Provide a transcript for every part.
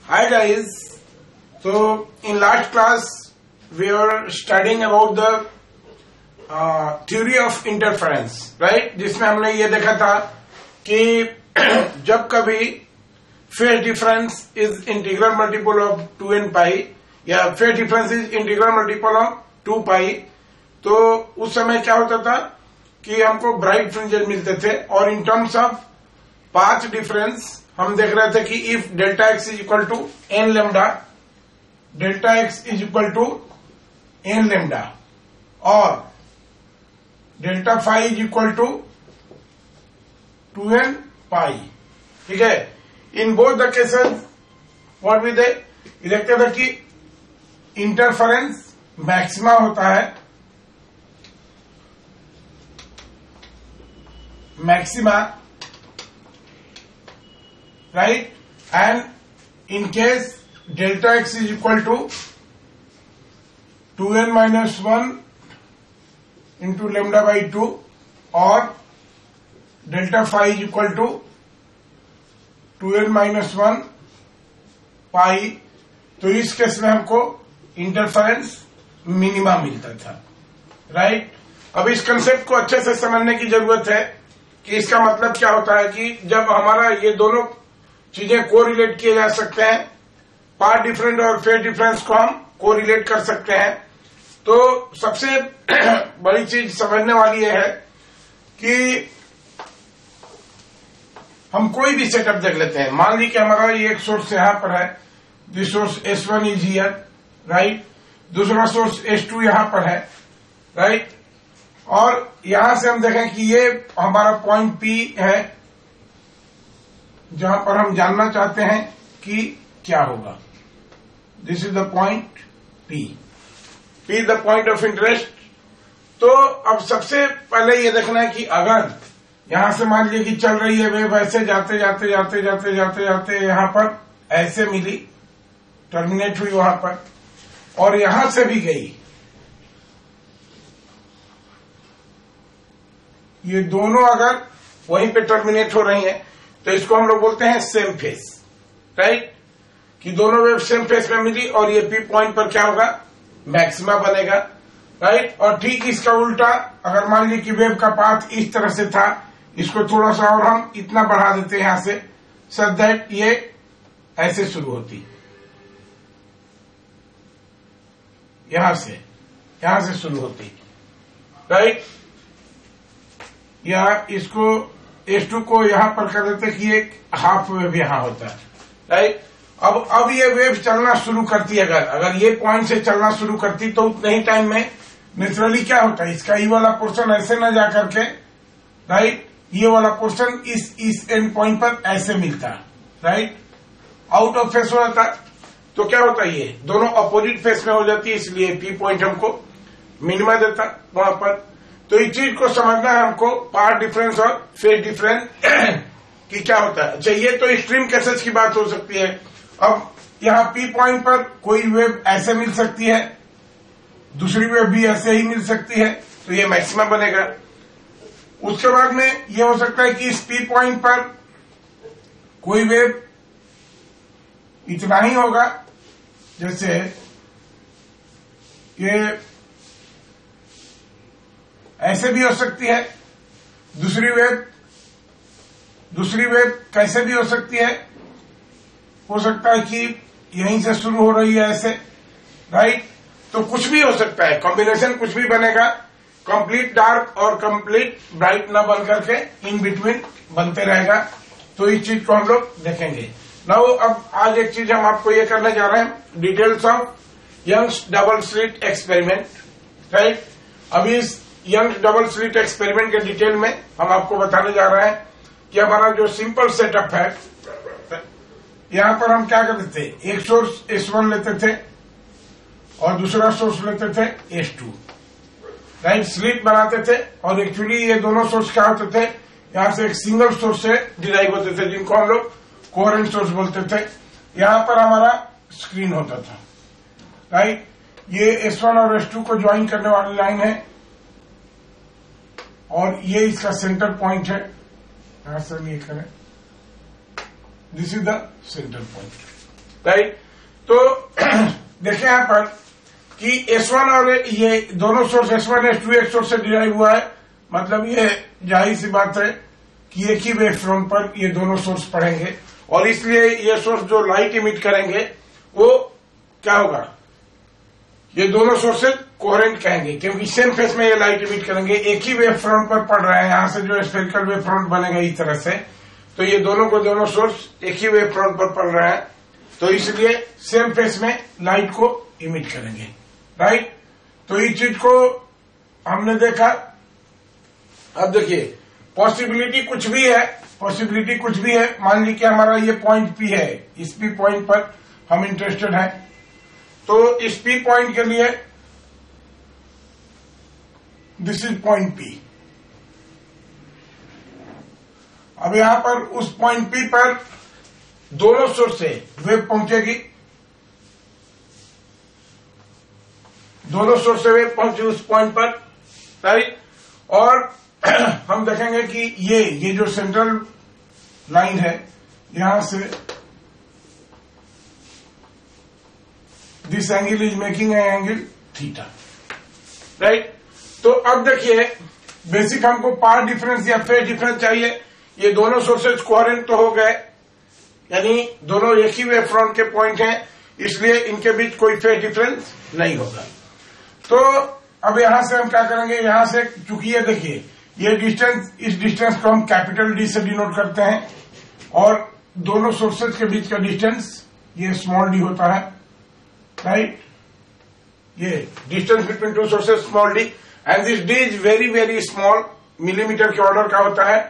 Hi guys. So in last class we were studying about the theory of interference, right? जिसमें हमने ये देखा था कि जब कभी phase difference is integral multiple of 2n पाई या phase difference is integral multiple of 2 पाई, तो उस समय क्या होता था कि हमको ब्राइट फ्रिंजेस मिलते थे। और in terms of path difference हम देख रहे थे कि if delta x is equal to N lambda, delta x is equal to N lambda और delta phi is equal to 2n pi. ठीक है, in both the cases what we देखते थे कि इंटरफेरेंस मैक्सिमा होता है, maxima, right? And in case delta x is equal to 2n minus 1 into lambda by 2 or delta phi is equal to 2n minus 1 pi, तो इस case में हमको interference minima मिलता था, राइट? अब इस कंसेप्ट को अच्छे से समझने की जरूरत है कि इसका मतलब क्या होता है कि जब हमारा ये दोनों चीजें कोरिलेट किए जा सकते हैं, पाथ डिफरेंस और फेज डिफरेंस को हम कोरिलेट कर सकते हैं, तो सबसे बड़ी चीज समझने वाली है कि हम कोई भी सेटअप देख लेते हैं। मान ली कि हमारा ये एक सोर्स यहां पर है, this source S1 is here, right? दूसरा सोर्स S2 यहां पर है, राइट? और यहां से हम देखें कि ये हमारा पॉइंट P है जहां पर हम जानना चाहते हैं कि क्या होगा। This is the point P is the point of interest. तो अब सबसे पहले ये देखना है कि अगर यहां से मान लीजिए कि चल रही है वेव, ऐसे जाते जाते जाते जाते जाते जाते यहां पर ऐसे मिली, टर्मिनेट हुई वहां पर, और यहां से भी गई, ये दोनों अगर वहीं पे टर्मिनेट हो रही हैं तो इसको हम लोग बोलते हैं सेम फेस, राइट? कि दोनों वेव सेम फेस में मिली और ये पी पॉइंट पर क्या होगा, मैक्सिमा बनेगा, राइट? और ठीक इसका उल्टा, अगर मान लीजिए कि वेव का पाथ इस तरह से था, इसको थोड़ा सा और हम इतना बढ़ा देते हैं यहां से, सो दैट ये ऐसे शुरू होती, यहां से शुरू होती, राइट? या इसको S2 को यहां पर कर देते कि एक हाफ वेव यहां होता है, राइट? अब ये वेव चलना शुरू करती है, अगर ये पॉइंट से चलना शुरू करती तो उतने ही टाइम में नेचुरली क्या होता है, इसका ये वाला पोर्शन ऐसे न जा करके, राइट, ये वाला पोर्शन इस एंड पॉइंट पर ऐसे मिलता, राइट? आउट ऑफ फेस हो जाता, तो क्या होता है, ये दोनों अपोजिट फेस में हो जाती है, इसलिए पी पॉइंट हमको मिनिमा देता वहां पर। तो इस चीज को समझना है हमको, पाथ डिफरेंस और फेज डिफरेंस कि क्या होता है। अच्छा, ये तो एक्सट्रीम केसेस की बात हो सकती है। अब यहाँ पी पॉइंट पर कोई वेव ऐसे मिल सकती है, दूसरी वेव भी ऐसे ही मिल सकती है, तो ये मैक्सिमम बनेगा। उसके बाद में ये हो सकता है कि इस पी पॉइंट पर कोई वेव इतना ही होगा, जैसे ये ऐसे भी हो सकती है, दूसरी वेव कैसे भी हो सकती है, हो सकता है कि यहीं से शुरू हो रही है ऐसे, राइट? तो कुछ भी हो सकता है, कॉम्बिनेशन कुछ भी बनेगा, कंप्लीट डार्क और कंप्लीट ब्राइट ना बन करके इन बिटवीन बनते रहेगा। तो इस चीज को हम लोग देखेंगे। नाउ अब आज एक चीज हम आपको ये करने जा रहे हैं, details of Young's double slit experiment, right? अभी इस यंग्स डबल स्लिट एक्सपेरिमेंट के डिटेल में हम आपको बताने जा रहे हैं कि हमारा जो सिंपल सेटअप है, यहां पर हम क्या करते थे, एक सोर्स S1 लेते थे और दूसरा सोर्स लेते थे S2, राइट? स्लिट बनाते थे और एक्चुअली ये दोनों सोर्स क्या होते थे, यहां से एक सिंगल सोर्स से डिराइव होते थे, जिनको हम लोग कोहेरेंट सोर्स बोलते थे। यहां पर हमारा स्क्रीन होता था, राइट? ये S1 और S2 को ज्वाइन करने वाली लाइन है और ये इसका सेंटर पॉइंट है, यहां से हम ये करें, this is the centre point, right. तो देखें यहां पर कि S1 और ये दोनों सोर्स S1 S2 एक सोर्स से डिराइव हुआ है, मतलब ये जाहिर सी बात है कि एक ही वेव फ्रंट पर ये दोनों सोर्स पड़ेंगे, और इसलिए ये सोर्स जो लाइट इमिट करेंगे वो क्या होगा, ये दोनों सोर्सेज कोहेरेंट कहेंगे, क्योंकि सेम फेस में ये लाइट इमिट करेंगे, एक ही वेव फ्रंट पर पड़ रहा है। यहां से जो स्फेरिकल वेव फ्रंट बनेगा इस तरह से, तो ये दोनों सोर्स एक ही वेव फ्रंट पर पड़ रहा है, तो इसलिए सेम फेस में लाइट को इमिट करेंगे, राइट। तो इस चीज को हमने देखा। अब देखिए पॉसिबिलिटी कुछ भी है, मान लीजिए कि हमारा ये पॉइंट P है, इस P पॉइंट पर हम इंटरेस्टेड हैं, तो इस P पॉइंट के लिए दिस इज पॉइंट P। अब यहां पर उस पॉइंट P पर दोनों सोर्स से वेव पहुंचेगी, दोनों सोर्स से वेव पहुंची उस पॉइंट पर, राइट। और हम देखेंगे कि ये जो सेंट्रल लाइन है, यहां से this angle is making A angle theta, right. तो अब देखिए बेसिक हमको पावर डिफरेंस या फेज डिफरेंस चाहिए। ये दोनों सोर्सेज कोहेरेंट तो हो गए, यानी दोनों एक ही वेव फ्रंट के पॉइंट हैं, इसलिए इनके बीच कोई फेज डिफरेंस नहीं होगा। तो अब यहां से हम क्या करेंगे, यहां से चूंकि ये देखिए ये डिस्टेंस, इस डिस्टेंस को हम कैपिटल डी से डिनोट करते हैं, और दोनों सोर्सेज के बीच का डिस्टेंस ये स्मॉल डी होता है, राइट। ये distance between two sources small D, and this D is very very small, millimetre के ऑर्डर का होता है,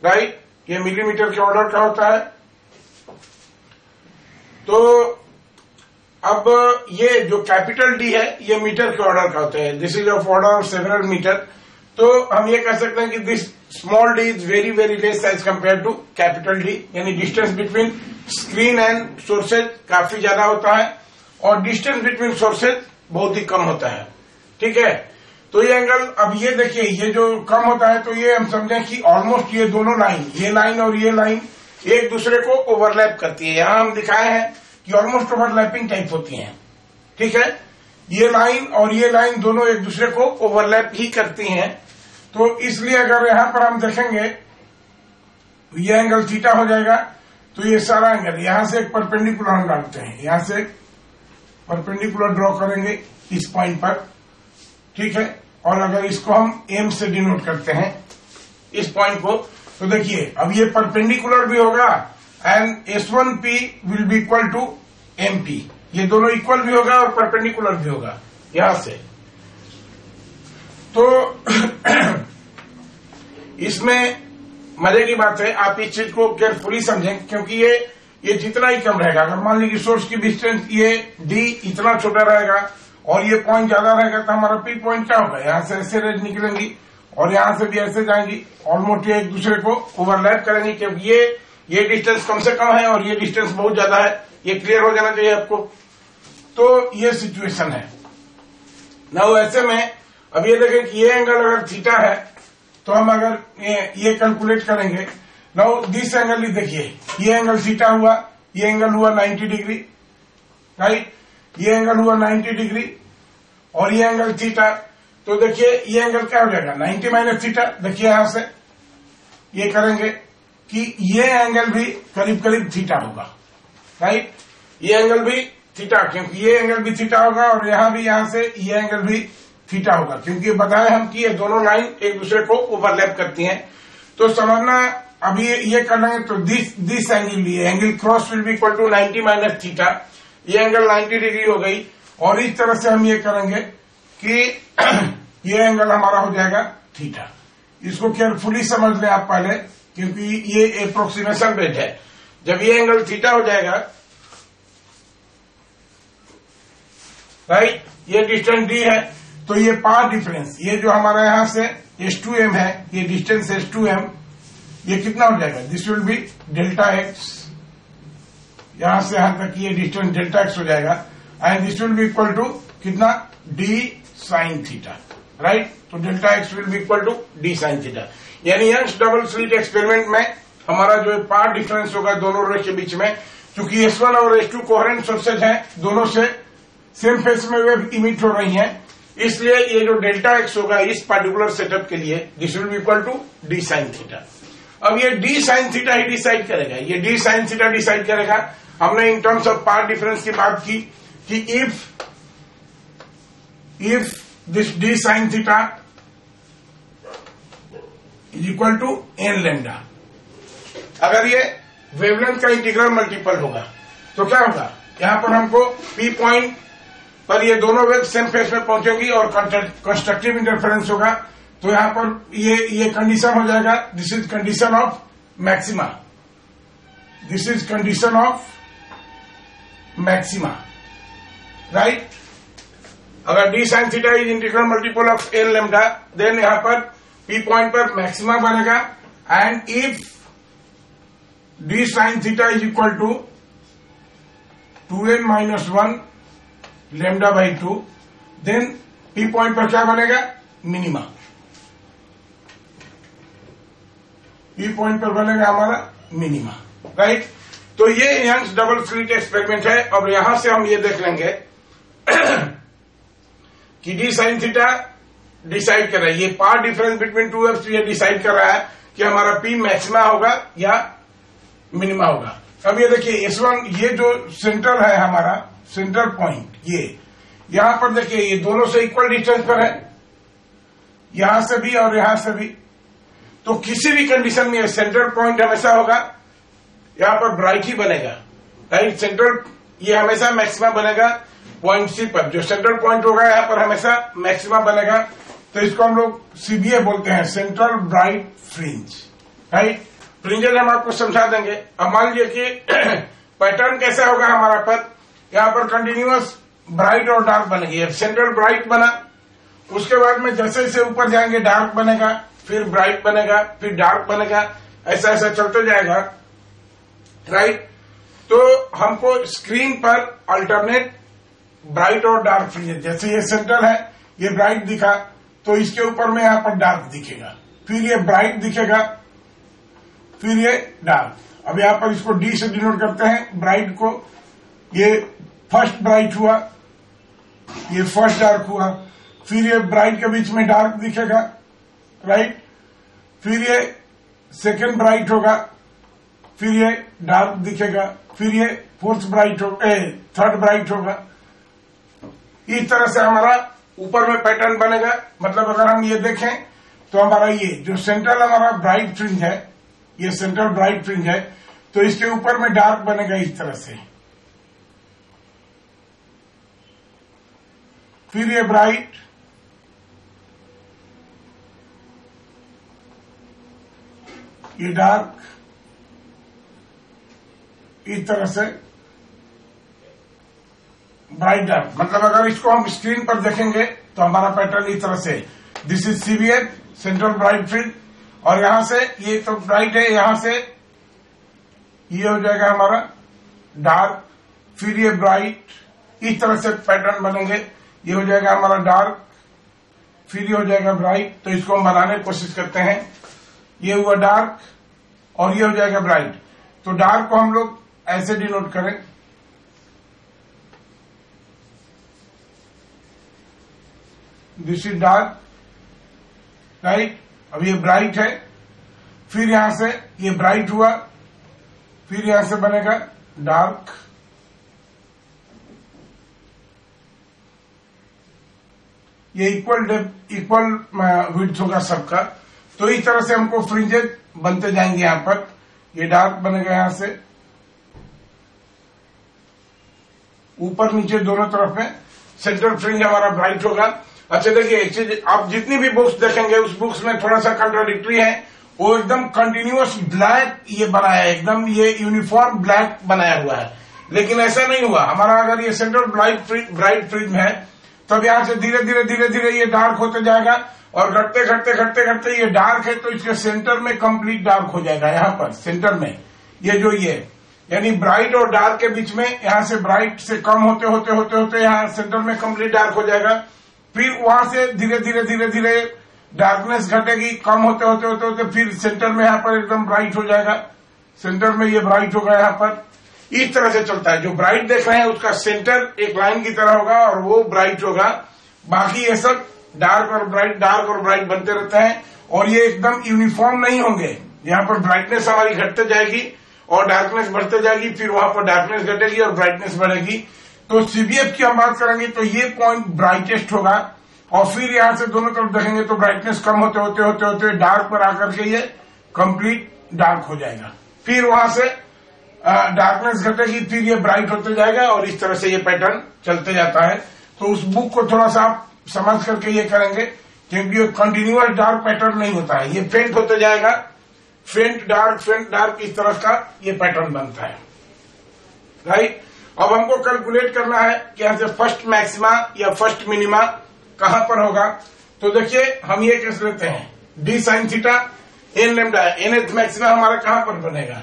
राइट। ये मिलीमीटर के ऑर्डर का होता है। तो अब ये जो कैपिटल डी है ये मीटर के ऑर्डर का होता है, this is of order of several metre. तो हम ये कह सकते हैं कि this small d is very very less as compare to capital D, यानी distance between screen and sources काफी ज्यादा होता है, और डिस्टेंस बिटवीन सोर्सेज बहुत ही कम होता है, ठीक है। तो ये एंगल, अब ये देखिए ये जो कम होता है, तो ये हम समझें कि ऑलमोस्ट ये दोनों लाइन, ये लाइन और ये लाइन एक दूसरे को ओवरलैप करती है। यहां हम दिखाए हैं कि ऑलमोस्ट ओवरलैपिंग टाइप होती हैं, ठीक है। ये लाइन और ये लाइन दोनों एक दूसरे को ओवरलैप ही करती हैं, तो इसलिए अगर यहां पर हम देखेंगे ये एंगल थीटा हो जाएगा, तो ये सारा एंगल यहां से एक परपेंडिकुलर हम डालते हैं, यहां से परपेंडिकुलर ड्रॉ करेंगे इस पॉइंट पर, ठीक है। और अगर इसको हम एम से डिनोट करते हैं इस पॉइंट को, तो देखिए अब ये परपेंडिकुलर भी होगा, and S1P will be equal to MP, ये दोनों इक्वल भी होगा और परपेंडिकुलर भी होगा यहां से। तो इसमें मजे की बात है, आप इस चीज को केयरफुली समझें, क्योंकि ये जितना ही कम रहेगा, अगर मान लीजिए सोर्स की डिस्टेंस ये D इतना छोटा रहेगा और ये पॉइंट ज्यादा रहेगा, तो हमारा P पॉइंट क्या होगा, यहां से ऐसे रेज निकलेंगी और यहां से भी ऐसे जाएंगी, ऑलमोस्ट ये एक दूसरे को ओवरलैप करेंगे, क्योंकि ये डिस्टेंस कम से कम है और ये डिस्टेंस बहुत ज्यादा है, ये क्लियर हो जाना चाहिए आपको। तो ये सिचुएशन है ना। ऐसे में अब ये देखें कि ये एंगल अगर थीटा है, तो हम अगर ये कैलकुलेट करेंगे, नाउ दिस एंगल, देखिए ये एंगल थीटा हुआ, ये एंगल हुआ 90 डिग्री, राइट। ये एंगल हुआ 90 डिग्री और ये एंगल थीटा, तो देखिए ये एंगल क्या हो जाएगा 90 माइनस थीटा। देखिए यहां से ये करेंगे कि ये एंगल भी करीब करीब थीटा होगा, राइट। ये एंगल भी थीटा, क्योंकि ये एंगल भी थीटा होगा, और यहां भी, यहां से ये एंगल भी थीटा होगा, क्योंकि बताए हम कि ये दोनों लाइन एक दूसरे को ओवरलैप करती हैं। तो समझना, अभी ये कर लेंगे, तो दिस एंगल, ये angle cross will be equal to 90 minus theta, ये एंगल 90 डिग्री हो गई। और इस तरह से हम ये करेंगे कि ये एंगल हमारा हो जाएगा थीटा। इसको केयरफुली समझ लें आप पहले, क्योंकि ये अप्रोक्सीमेशन बेस्ड है। जब ये एंगल थीटा हो जाएगा, राइट, ये डिस्टेंस D है, तो ये पावर डिफरेंस, ये जो हमारा यहां से S2M है, ये डिस्टेंस S2M, ये कितना हो जाएगा, this will B delta x, यहां से यहां तक ये डिस्टेंस डेल्टा एक्स हो जाएगा, and this will be equal to कितना, D साइन थीटा, राइट। तो delta X will be equal to D sine theta. यानी यंग्स डबल स्लिट एक्सपेरिमेंट में हमारा जो पाथ डिफरेंस होगा दोनों रे के बीच में, क्योंकि S1 और S2 कोहेरेंट सोर्सेज हैं, दोनों से सेम फेस में वेव इमिट हो रही हैं, इसलिए ये जो डेल्टा एक्स होगा इस पर्टिकुलर सेटअप के लिए this will be equal to D sine theta. अब ये डी साइन थीटा ही डिसाइड करेगा, ये डी साइन थीटा डिसाइड करेगा। हमने in terms of path difference की बात की कि if this D sine theta is equal to N lambda, अगर ये वेवलेंथ का इंटीग्रल मल्टीपल होगा तो क्या होगा, यहां पर हमको पी पॉइंट पर ये दोनों वेव सेम फेस में पहुंचेगी और कंस्ट्रक्टिव इंटरफेरेंस होगा, तो यहां पर ये कंडीशन हो जाएगा, this is condition of maxima, this is condition of maxima, right. अगर d sine theta is integral multiple of n lambda, then यहां पर पी पॉइंट पर मैक्सिमा बनेगा, and if d sine theta is equal to 2n minus 1 lambda by 2, then P point पर क्या बनेगा, minima, P point पर बनेगा हमारा मिनिमा, राइट। तो ये यंग्स डबल स्लिट एक्सपेरिमेंट है। और यहां से हम ये देख लेंगे कि डी साइन थीटा डिसाइड कर रहा है, ये path difference between two waves ये डिसाइड कर रहा है कि हमारा पी मैक्सिमा होगा या मिनिमा होगा। अब ये देखिए S1, ये जो सेंटर है हमारा सेंटर पॉइंट, ये यहां पर देखिए ये दोनों से इक्वल डिस्टेंस पर है, यहां से भी और यहां से भी, तो किसी भी कंडीशन में सेंटर पॉइंट हमेशा होगा, यहां पर ब्राइट ही बनेगा, राइट। सेंटर ये हमेशा मैक्सिमा बनेगा पॉइंट सी पर, जो सेंट्रल पॉइंट होगा यहां पर हमेशा मैक्सिमा बनेगा, तो इसको हम लोग CBA बोलते हैं, central bright fringe, right. Fringes हम आपको समझा देंगे। अब मान लीजिए कि पैटर्न कैसा होगा हमारा पर, यहां पर कंटिन्यूअस ब्राइट और डार्क बनेगी, सेंट्रल ब्राइट बना, उसके बाद में जैसे जैसे ऊपर जाएंगे डार्क बनेगा, फिर ब्राइट बनेगा, फिर डार्क बनेगा, ऐसा ऐसा चलते जाएगा, राइट। तो हमको स्क्रीन पर अल्टरनेट ब्राइट और डार्क फ्रिंजेस, जैसे ये सेंटर है, ये ब्राइट दिखा तो इसके ऊपर में यहां पर डार्क दिखेगा, फिर ये ब्राइट दिखेगा, फिर ये डार्क। अब यहां पर इसको डी से डिनोट करते हैं ब्राइट को, ये फर्स्ट ब्राइट हुआ, ये फर्स्ट डार्क हुआ, फिर ये ब्राइट के बीच में डार्क दिखेगा, राइट, फिर ये सेकेंड ब्राइट होगा, फिर ये डार्क दिखेगा, फिर ये फोर्थ ब्राइट होगा, थर्ड ब्राइट होगा। इस तरह से हमारा ऊपर में पैटर्न बनेगा। मतलब अगर हम ये देखें तो हमारा ये जो सेंट्रल हमारा ब्राइट फ्रिंज है, ये सेंट्रल ब्राइट फ्रिंज है, तो इसके ऊपर में डार्क बनेगा इस तरह से, फिर ये ब्राइट, ये डार्क, इस तरह से ब्राइट डार्क। मतलब अगर इसको हम स्क्रीन पर देखेंगे तो हमारा पैटर्न इस तरह से, this is CBA central bright fringe, और यहां से ये तो ब्राइट है, यहां से ये हो जाएगा हमारा डार्क, फिर ये ब्राइट, इस तरह से पैटर्न बनेंगे। ये हो जाएगा हमारा डार्क, फिर ये हो जाएगा ब्राइट। तो इसको हम बनाने की कोशिश करते हैं, ये हुआ डार्क और ये हो जाएगा ब्राइट। तो डार्क को हम लोग ऐसे डिनोट करें, दिस इज डार्क, राइट। अब ये ब्राइट है, फिर यहां से ये ब्राइट हुआ, फिर यहां से बनेगा डार्क, ये इक्वल विड्थ होगा सबका। तो इस तरह से हमको फ्रिंजेस बनते जाएंगे। यहां पर ये डार्क बनेगा, यहां से ऊपर नीचे दोनों तरफ में सेंट्रल फ्रिंज हमारा ब्राइट होगा। अच्छा देखिए एक चीज, आप जितनी भी बुक्स देखेंगे उस बुक्स में थोड़ा सा कंट्राडिक्टरी है, वो एकदम कंटिन्यूअस ब्लैक ये बनाया है, एकदम ये यूनिफॉर्म ब्लैक बनाया हुआ है, लेकिन ऐसा नहीं हुआ हमारा। अगर ये सेंट्रल ब्राइट फ्रिंज है तब यहां से धीरे धीरे धीरे धीरे ये डार्क होते जाएगा, और घटते घटते घटते घटते ये डार्क है तो इसके सेंटर में कंप्लीट डार्क हो जाएगा। यहाँ पर सेंटर में ये जो ये यानी ब्राइट और डार्क के बीच में, यहां से ब्राइट से कम होते होते होते होते यहाँ सेंटर में कंप्लीट डार्क हो जाएगा। फिर वहां से धीरे धीरे धीरे धीरे डार्कनेस घटेगी, कम होते होते होते होते फिर सेंटर में यहाँ पर एकदम ब्राइट हो जाएगा, सेंटर में ये ब्राइट होगा यहाँ पर। इस तरह से चलता है। जो ब्राइट देख रहे हैं उसका सेंटर एक लाइन की तरह होगा और वो ब्राइट होगा, बाकी ये सब डार्क और ब्राइट बनते रहते हैं और ये एकदम यूनिफॉर्म नहीं होंगे। यहाँ पर ब्राइटनेस हमारी घटते जाएगी और डार्कनेस बढ़ते जाएगी, फिर वहां पर डार्कनेस घटेगी और ब्राइटनेस बढ़ेगी। तो सीबीएफ की हम बात करेंगे तो ये पॉइंट ब्राइटेस्ट होगा और फिर यहां से दोनों तरफ देखेंगे तो ब्राइटनेस कम होते होते होते होते डार्क पर आकर के ये कंप्लीट डार्क हो जाएगा, फिर वहां से डार्कनेस घटेगी, फिर ये ब्राइट होते जाएगा और इस तरह से ये पैटर्न चलते जाता है। तो उस बुक को थोड़ा सा आप समझ करके ये करेंगे, क्योंकि ये कंटिन्यूअस डार्क पैटर्न नहीं होता है, ये फेंट होते जाएगा, फेंट डार्क इस तरह का ये पैटर्न बनता है। राइट। अब हमको कैलकुलेट करना है कि यहां से फर्स्ट मैक्सिमा या फर्स्ट मिनिमा कहां पर होगा। तो देखिए हम ये कैसे लेते हैं, D sine theta N lambda, nth maxima हमारा कहां पर बनेगा।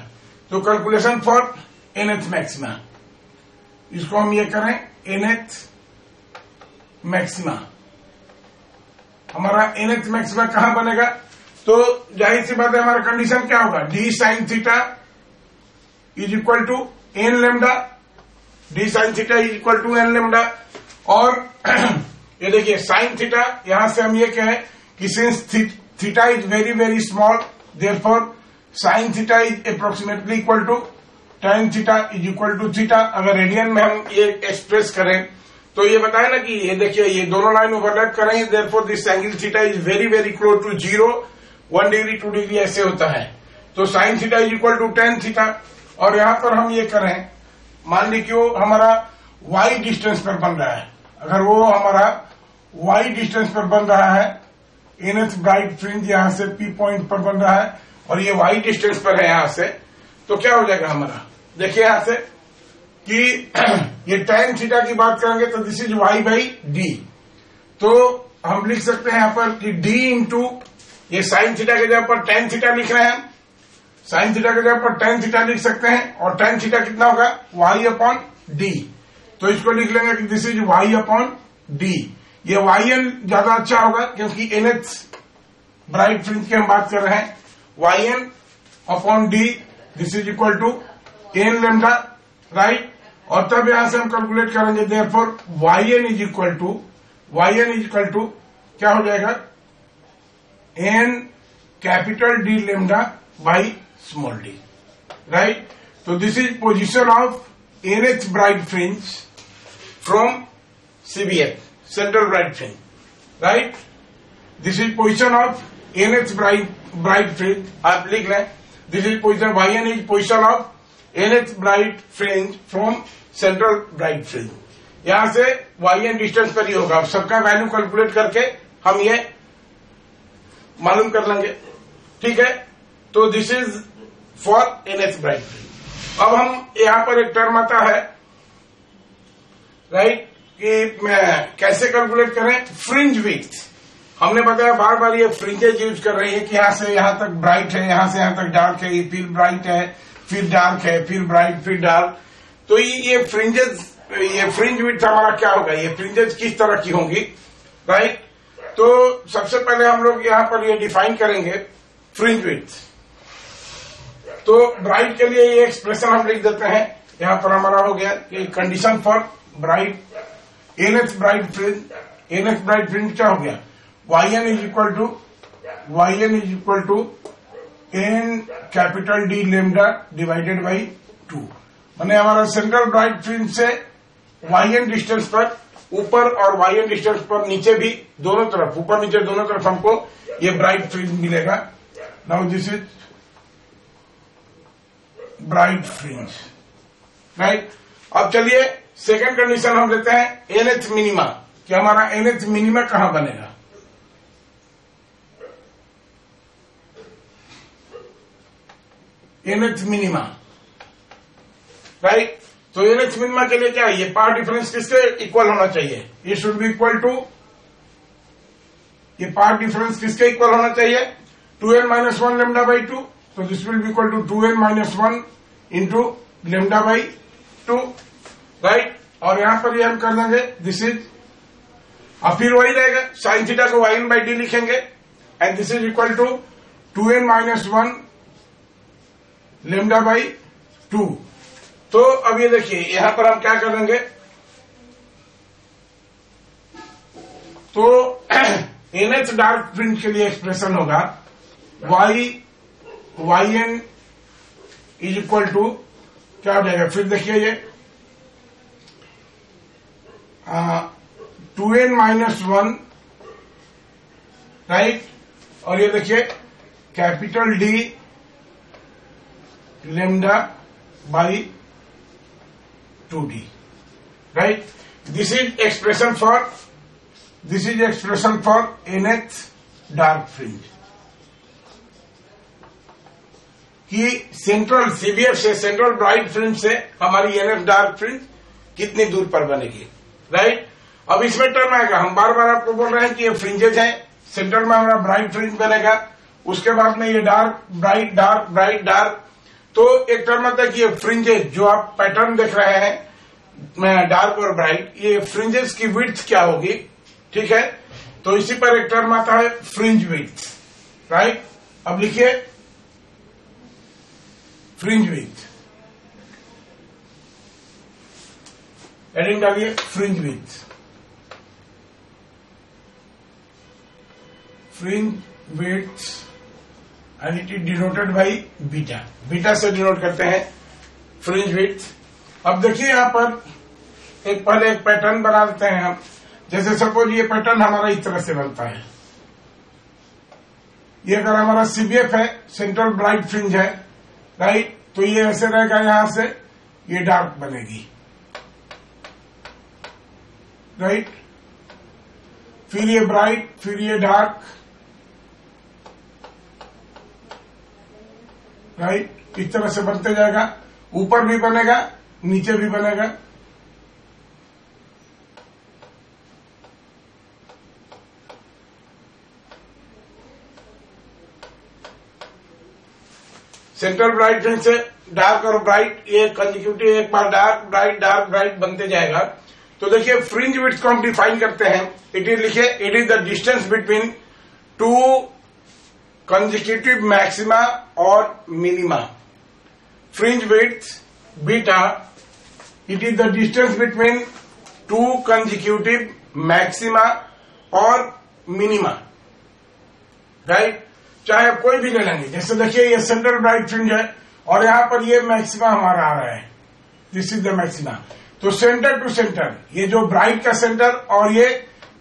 तो कैलकुलेशन फॉर एनएथ मैक्सिमा, इसको हम ये करें एनएथ मैक्सिमा, हमारा एनएथ मैक्सिमा कहां बनेगा। तो जाहिर सी बात है हमारा कंडीशन क्या होगा, D sine theta is equal to N lambda, D sine theta is equal to N lambda. और ये देखिए साइन थीटा, यहां से हम ये कहें कि since theta is very very small therefore sine theta is approximately equal to tan theta is equal to theta. अगर रेडियन में हम ये एक्सप्रेस करें तो ये बताया ना कि ये देखिए ये दोनों लाइन ओवरलैप कर रही है, therefore this angle theta is very very close to 0, 1 degree 2 degree ऐसे होता है। तो sine theta is equal to tan theta. और यहां पर हम ये करें, मान ली कि वो हमारा y डिस्टेंस पर बन रहा है, अगर वो हमारा y डिस्टेंस पर बन रहा है, एनएथ ब्राइट फ्रिंज यहां से P पॉइंट पर बन रहा है और ये y डिस्टेंस पर है यहां से, तो क्या हो जाएगा हमारा, देखिए यहां से कि ये tan थीटा की बात करेंगे तो this is y by D. तो हम लिख सकते हैं यहां पर कि d इंटू ये साइन थीटा के जगह पर tan थीटा लिख रहे हैं, साइन थीटा की जगह पर tan थीटा लिख सकते हैं और tan थीटा कितना होगा y अपॉन डी। तो इसको लिख लेंगे कि this is y upon D. ये yn ज्यादा अच्छा होगा क्योंकि nth ब्राइट फ्रिंज की हम बात कर रहे हैं, yn upon d this is equal to N lambda. Right. और तब यहां से हम कैलकुलेट करेंगे, therefore yn is equal to क्या हो जाएगा, n capital D lambda by small D. Right. तो this is position of nth bright fringe from CBF, central bright fringe. Right. This is position of nth bright fringe, आप लिख लें, this is position, yn is position of nth bright fringe from central bright fringe. यहां से yn distance पर ही होगा। अब सबका value calculate करके हम ये मालूम कर लेंगे। ठीक है। तो this is for nth bright fringe. अब हम यहां पर एक टर्म आता है, राइट, कि कैसे कैलकुलेट करें फ्रिंज विड्थ। हमने बताया बार बार ये फ्रिंजेज यूज कर रही है कि यहां से यहां तक ब्राइट है, यहां से यहां तक डार्क है, ये फिर ब्राइट है, फिर डार्क है, फिर ब्राइट, फिर डार्क। तो ये फ्रिंजेज, ये फ्रिंज विड्थ हमारा क्या होगा, ये फ्रिंजेज किस तरह की होंगी। राइट। तो सबसे पहले हम लोग यहां पर ये डिफाइन करेंगे फ्रिंज विड्थ। तो ब्राइट के लिए ये एक्सप्रेशन हम लिख देते हैं, यहां पर हमारा हो गया कि condition for bright nth bright fringe क्या हो गया, yn is equal to N capital D lambda divided by 2। माने हमारा सेंट्रल ब्राइट फ्रिंज से yn डिस्टेंस पर ऊपर और yn डिस्टेंस पर नीचे भी, दोनों तरफ, ऊपर नीचे दोनों तरफ हमको ये ब्राइट फ्रिंज मिलेगा। Now this is bright fringe. Right. अब चलिए सेकंड कंडीशन हम लेते हैं nth मिनिमा, कि हमारा nth मिनिमा कहां बनेगा। nth minima. राइट। तो nth मिनिमा के लिए क्या है, ये पार्ट डिफरेंस किसके इक्वल होना चाहिए, ये शुड बी इक्वल टू, ये पार्ट डिफरेंस किसके इक्वल होना चाहिए, 2n माइनस 1 लेमडा बाई 2। तो this will be equal to 2n minus 1 into lambda by 2। Right. और यहां पर ये हम कर देंगे, दिस इज, अब फिर वही रहेगा, साइन थीटा को yn बाई डी लिखेंगे and this is equal to 2n minus 1 lambda by 2। तो अब ये देखिए यहां पर हम क्या करेंगे, तो nth डार्क फ्रिंज के लिए एक्सप्रेशन होगा yn इज इक्वल टू क्या हो जाएगा, फिर देखिए ये 2n माइनस 1 राइट, और ये देखिए capital D lambda by 2d right. This is expression for nth dark fringe कि सेंट्रल CBF से, सेंट्रल ब्राइट फ्रिंज से हमारी nth डार्क फ्रिंज कितनी दूर पर बनेगी राइट। अब इसमें टर्म आएगा, हम बार बार आपको बोल रहे हैं कि ये फ्रिंजेज हैं, सेंट्रल में हमारा ब्राइट फ्रिंज बनेगा, उसके बाद में ये dark bright dark bright dark, तो एक टर्म आता है कि ये फ्रिंजेज जो आप पैटर्न देख रहे हैं डार्क और ब्राइट, ये फ्रिंजेस की विड्थ क्या होगी, ठीक है। तो इसी पर एक टर्म आता है फ्रिंज विड्थ राइट। अब लिखिए फ्रिंज विड्थ, हेडिंग डालिए fringe width, fringe width and it is denoted by beta, beta से डिनोट करते हैं फ्रिंज विड्थ। अब देखिए यहां पर पहले एक पैटर्न बना देते हैं हम, जैसे सपोज ये पैटर्न हमारा इस तरह से बनता है, ये अगर हमारा CBF है, सेंट्रल ब्राइट फ्रिंज है राइट, तो ये ऐसे रहेगा, यहां से ये डार्क बनेगी राइट, फिर ये ब्राइट, फिर ये डार्क राइट, इस तरह से बनते जाएगा, ऊपर भी बनेगा नीचे भी बनेगा। सेंट्रल ब्राइट फ्रिंज से डार्क और ब्राइट ये कंजिक्यूटिव एक बार डार्क ब्राइट बनते जाएगा। तो देखिए फ्रिंज विड्थ को हम डिफाइन करते हैं, इट इज लिखे it is the distance between two consecutive maxima और minima. Fringe width beta, it is the distance between two consecutive maxima और मिनिमा राइट। चाहे आप कोई भी ले लेंगे, जैसे देखिए ये सेंट्रल ब्राइट फ्रिंज है और यहां पर ये मैक्सिमा हमारा आ रहा है, दिस इज द मैक्सिमा। तो सेंटर टू सेंटर, ये जो ब्राइट का सेंटर और ये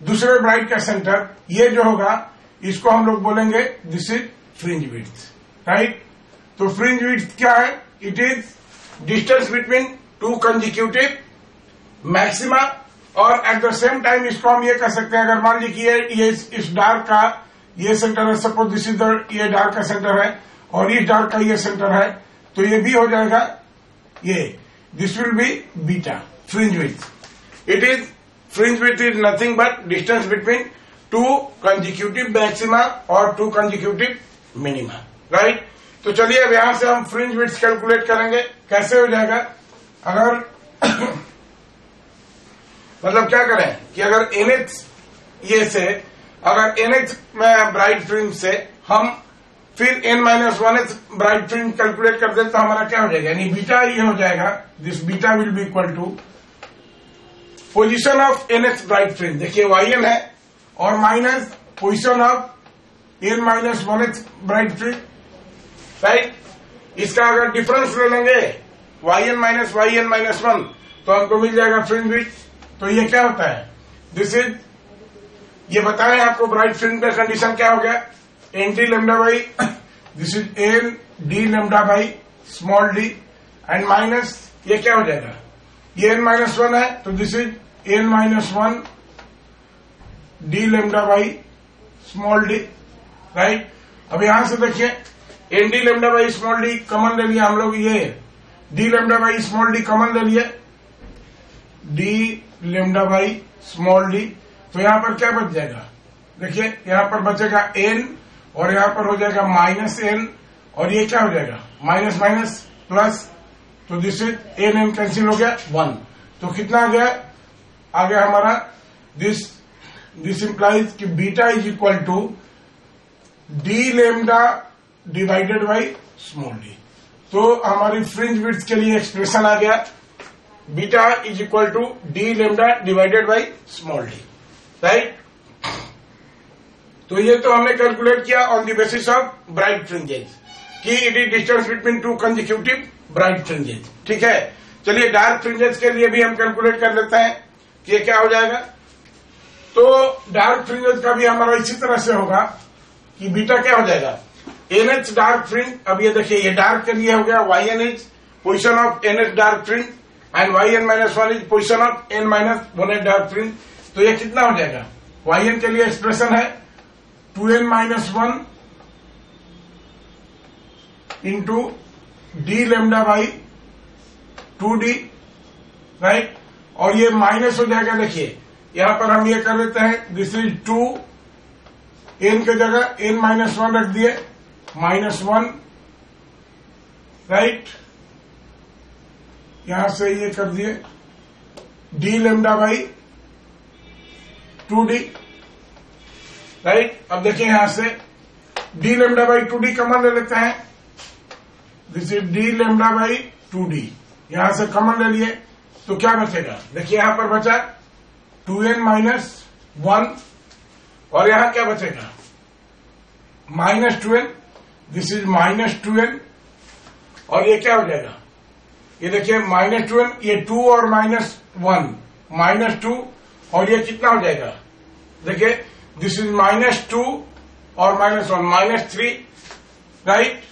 दूसरे ब्राइट का सेंटर, ये जो होगा इसको हम लोग बोलेंगे this is fringe width right. तो फ्रिंज विड्थ क्या है, it is distance between two consecutive maxima, और एट द सेम टाइम इसको हम ये कह सकते हैं, अगर मान लीजिए ये इस डार्क का ये सेंटर है, सपोज दिस इज द, ये डार्क का सेंटर है और इस डार्क का ये सेंटर है, तो ये भी हो जाएगा ये, this will B beta fringe width. It is fringe width is nothing but distance between two consecutive maxima और टू कंजिक्यूटिव मिनिमा राइट। तो चलिए अब यहां से हम फ्रिंज विड्थ कैलकुलेट करेंगे, कैसे हो जाएगा। अगर मतलब क्या करें कि अगर nth ये से, अगर nth में ब्राइट फ्रिंज से हम फिर n-1th ब्राइट फ्रिंज कैलकुलेट कर दें तो हमारा क्या हो जाएगा, यानी बीटा ये हो जाएगा, this beta will be equal to position of nth bright fringe, देखिए yn है, और minus position of n-1th bright fringe right. इसका अगर डिफरेंस ले लेंगे yn-1 तो हमको मिल जाएगा फ्रिंज विड्थ। तो ये क्या होता है, दिस इज, ये बताएं आपको ब्राइट फ्रिंज का कंडीशन क्या हो गया, nt lambda by, this is n d lambda by small d and minus ये क्या हो जाएगा, ये n-1 है तो this is n-1 d lambda by small d right. अब यहां से देखिए nd lambda by small d common ले लिया हम लोग, ये d lambda by small d common ले लिए, d lambda by small d, तो यहां पर क्या बच जाएगा, देखिए यहां पर बचेगा n और यहां पर हो जाएगा माइनस n, और ये क्या हो जाएगा माइनस माइनस प्लस, तो दिस इज n कैंसिल हो गया 1, तो कितना आ गया हमारा, दिस इंप्लाइज कि beta is equal to D lambda divided by small D. तो हमारी फ्रिंज विड्थ के लिए एक्सप्रेशन आ गया, beta is equal to D lambda divided by small D, right. तो ये तो हमने कैलकुलेट किया on the basis of bright fringes कि it is distance between to consecutive bright fringes, ठीक है। चलिए डार्क फ्रिंजेज के लिए भी हम कैलकुलेट कर लेते हैं कि ये क्या हो जाएगा। तो डार्क फ्रिंजेज का भी हमारा इसी तरह से होगा कि बीटा क्या हो जाएगा, एनएच डार्क फ्रिंज। अब ये देखिए ये डार्क के लिए हो गया Y N H position of nth dark fringe and Y N minus one is position of N minus one H dark fringe. तो ये कितना हो जाएगा, वाई एन के लिए एक्सप्रेशन है 2n minus one into D lambda by 2d, right. और ये माइनस हो जाएगा, देखिए यहां पर हम ये कर देते हैं, दिस इज 2 n के जगह n माइनस वन रख दिए, -1, राइट। यहां से ये कर दिए D lambda by 2d, right. अब देखिए यहां से D lambda by 2d common ले लेते हैं, this is D lambda by 2d, यहां से कॉमन ले लिए तो क्या बचेगा, देखिए यहां पर बचा 2n माइनस वन और यहां क्या बचेगा -2n, दिस इज -2n और ये क्या हो जाएगा, ये देखिए -2n, ये 2 और -1 -2 और ये कितना हो जाएगा, देखिए दिस इज -2 और -1 -3, राइट।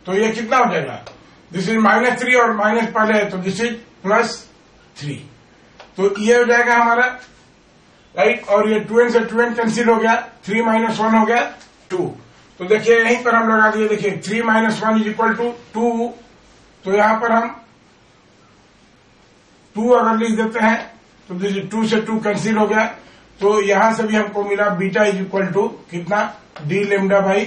तो ये कितना हो जाएगा, दिस इज -3 और माइनस पहले है तो दिस इज +3, तो ये हो जाएगा हमारा, राइट। और ये 2n से 2n कैंसिल हो गया, 3 - 1 हो गया 2। तो देखिए यहीं पर हम लगा दिए, देखिए 3 - 1 इज इक्वल टू 2, तो यहां पर हम 2 अगर लिख देते हैं तो दिस इज 2 से 2 कैंसिल हो गया, तो यहां से भी हमको मिला बीटा इज इक्वल टू कितना, D lambda by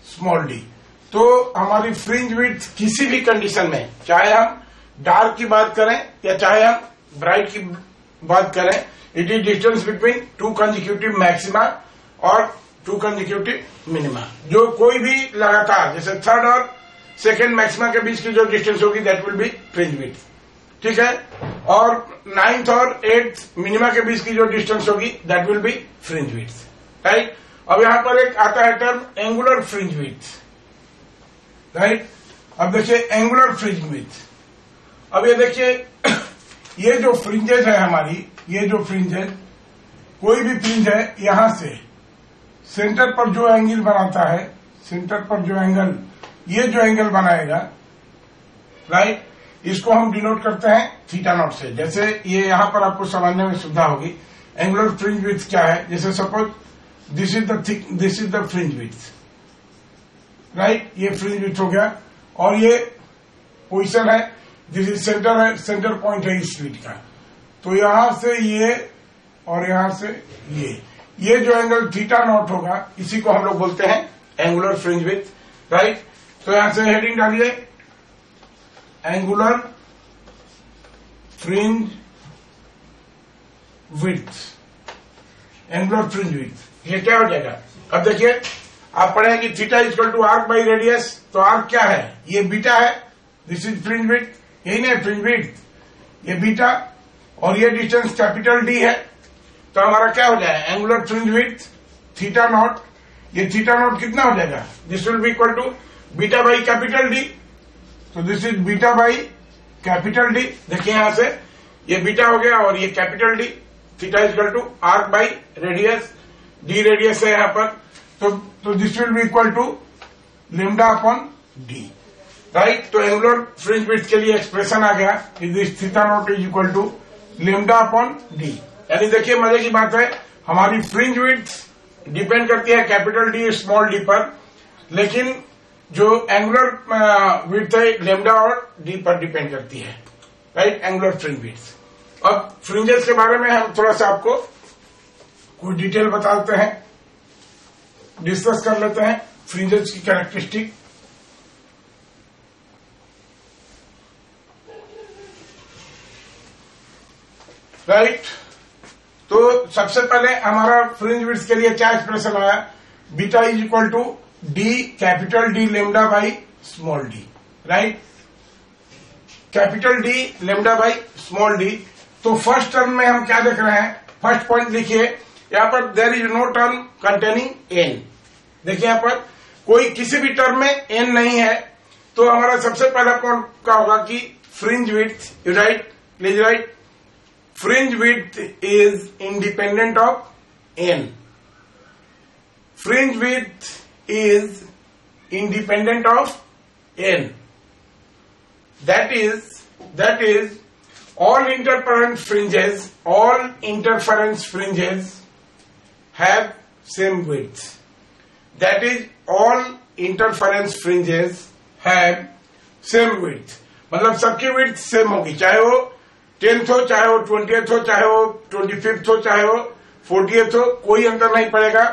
small D. तो हमारी फ्रिंज विड्थ किसी भी कंडीशन में, चाहे हम डार्क की बात करें या चाहे हम ब्राइट की बात करें, it is distance between 2 consecutive maxima और 2 कंसेक्यूटिव मिनिमा। जो कोई भी लगातार, जैसे थर्ड और सेकेंड मैक्सिमा के बीच की जो डिस्टेंस होगी that will be fringe width, ठीक है। और 9th और 8th मिनिमा के बीच की जो डिस्टेंस होगी that will be fringe width, right. अब यहां पर एक आता है term angular fringe width, right. अब देखिए एंगुलर फ्रिंज विड्थ, अब ये देखिए ये जो फ्रिंजेज है हमारी, ये जो फ्रिंज है, कोई भी फ्रिंज है, यहां से सेंटर पर जो एंगल बनाता है, सेंटर पर जो एंगल, ये जो एंगल बनाएगा, राइट, इसको हम डिनोट करते हैं थीटा नॉट से। जैसे ये यहां पर आपको समझने में सुविधा होगी, एंगुलर फ्रिंज विड्थ क्या है। जैसे suppose this is the fringe width, right, ये फ्रिंज विड्थ हो गया और ये पोजिशन है, दिस इज सेंटर है, सेंटर पॉइंट है इस स्लिट का। तो यहां से ये और यहां से ये जो एंगल थीटा नॉट होगा, इसी को हम लोग बोलते हैं एंगुलर फ्रिंज विड्थ, राइट। तो यहां से हेडिंग डालिए angular fringe width, angular fringe width, ये क्या हो जाएगा। अब देखिए आप पढ़े कि theta equal to arc by radius, तो आर्क क्या है, ये बीटा है, दिस इज फ्रिंज विड्थ, यही नहीं फ्रिंज विड्थ, ये बीटा और ये डिस्टेंस कैपिटल डी है। तो हमारा क्या हो जाएगा, angular fringe width theta naught, ये थीटा नॉट कितना हो जाएगा, this will be equal to beta by capital D, तो this is beta by capital D. देखिए यहां से ये बीटा हो गया और ये capital D, theta equal to arc by radius, D radius है यहां पर, तो this will be equal to lambda upon D, right. तो एंगुलर फ्रिंज विड्थ के लिए एक्सप्रेशन आ गया कि this theta naught is equal to lambda upon D. यानी देखिए मजे की बात है, हमारी फ्रिंज विड्थ डिपेंड करती है कैपिटल डी स्मॉल डी पर, लेकिन जो एंगुलर विड्थ है लेमडा और डी पर डिपेंड करती है, राइट, एंगुलर फ्रिंज विड्थ। अब फ्रिंजेस के बारे में हम थोड़ा सा आपको कुछ डिटेल बताते हैं, डिस्कस कर लेते हैं फ्रिंजेस की कैरेक्टरिस्टिक। राइट, तो सबसे पहले हमारा फ्रिंज विड्थ के लिए क्या एक्सप्रेशन आया beta is equal to D capital D lambda by small D, right, capital D lambda by small D. तो फर्स्ट टर्म में हम क्या देख रहे हैं, फर्स्ट पॉइंट लिखिए यहां पर, there is no term containing N. देखिए यहां पर कोई किसी भी टर्म में एन नहीं है, तो हमारा सबसे पहला पॉइंट क्या होगा कि fringe width, you write, please write, fringe width is independent of N. Fringe width is independent of N, that is all interference fringes have same width. That is all interference fringes have same width. मतलब सबकी width same होगी, चाहे वो 10th हो, चाहे वो 20th हो, चाहे वो 25th हो, चाहे वो 40th हो, कोई अंतर नहीं पड़ेगा।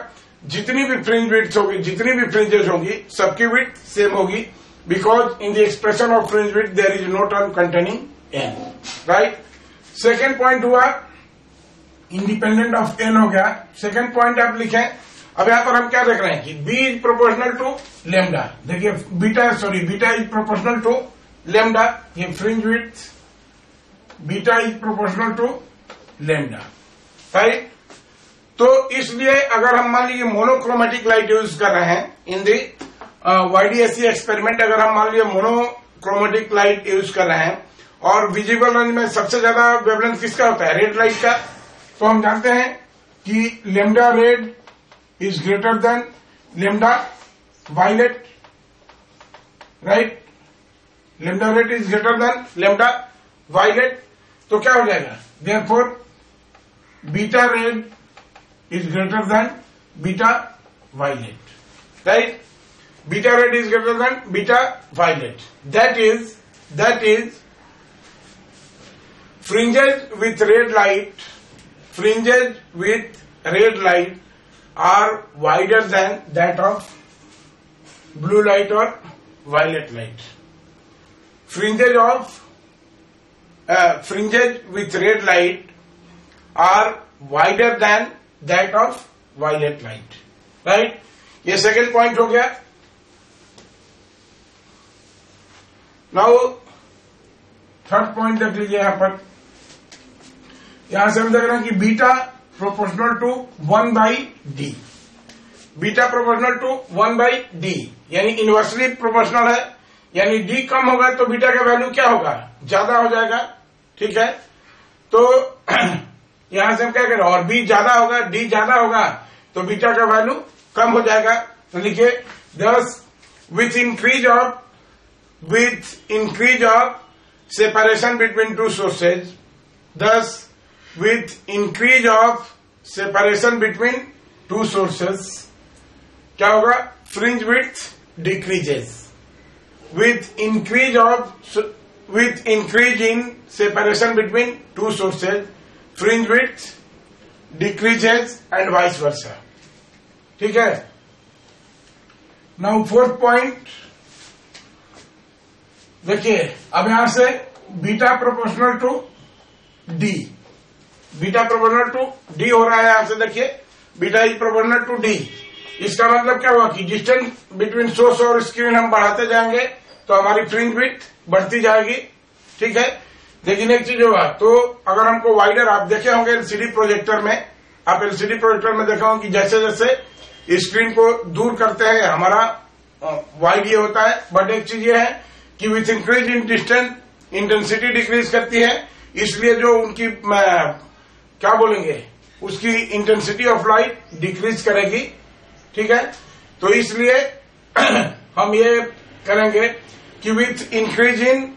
जितनी भी फ्रिंज विड्थ होगी, जितनी भी फ्रिंजेस होंगी, सबकी विड्थ सेम होगी, because in the expression of fringe width there is no term containing n, right? Second point हुआ independent of n हो गया। second point आप लिखें, अब यहाँ पर हम क्या देख रहे हैं कि b is proportional to lambda। देखिए beta is proportional to lambda, ये fringe width beta is proportional to lambda, right? तो इसलिए अगर हम मान लीजिए मोनोक्रोमेटिक लाइट यूज कर रहे हैं इन दी YDSC एक्सपेरिमेंट, अगर हम मान लीजिए मोनोक्रोमेटिक लाइट यूज कर रहे हैं और विजिबल रेंज में सबसे ज्यादा वेवलेंथ किसका होता है, रेड लाइट का, तो हम जानते हैं कि lambda red is greater than lambda violet, right, lambda red is greater than lambda violet. तो क्या हो जाएगा, therefore beta red is greater than beta violet, right, beta red is greater than beta violet. That is fringes with red light are wider than that of blue light or violet light. Fringes with red light are wider than that of violet light, right? ये second point हो गया। Now third point देख लीजिए यहां पर, यहां से हम देख रहे हैं कि beta proportional to 1/d, beta proportional to 1/d यानी इनवर्सली प्रोपोर्शनल है, यानी d कम होगा तो बीटा का वैल्यू क्या होगा, ज्यादा हो जाएगा, ठीक है। तो यहां से हम क्या करें, और b ज्यादा होगा, d ज्यादा होगा तो बीटा का वैल्यू कम हो जाएगा। तो लिखिए दस with increase of separation between two sources, thus with increase of separation between two sources क्या होगा, fringe width decreases, with increase in separation between two sources fringe width decreases and vice versa, ठीक है। Now fourth point देखिए, अब यहां से beta proportional to D, beta proportional to D हो रहा है, यहां से देखिए beta is proportional to D. इसका मतलब क्या हुआ कि डिस्टेंस बिटवीन सोर्स और स्क्रीन हम बढ़ाते जाएंगे तो हमारी फ्रिंज विड्थ बढ़ती जाएगी, ठीक है। लेकिन एक चीज होगा, तो अगर हमको वाइडर, आप देखे होंगे एलसीडी प्रोजेक्टर में, आप एलसीडी प्रोजेक्टर में देखा होंगे कि जैसे जैसे स्क्रीन को दूर करते हैं हमारा वाइड ये होता है, बट एक चीज ये है कि with increase in distance intensity decrease करती है, इसलिए जो उनकी क्या बोलेंगे, उसकी इंटेंसिटी ऑफ लाइट डिक्रीज करेगी, ठीक है। तो इसलिए हम ये करेंगे कि with increase in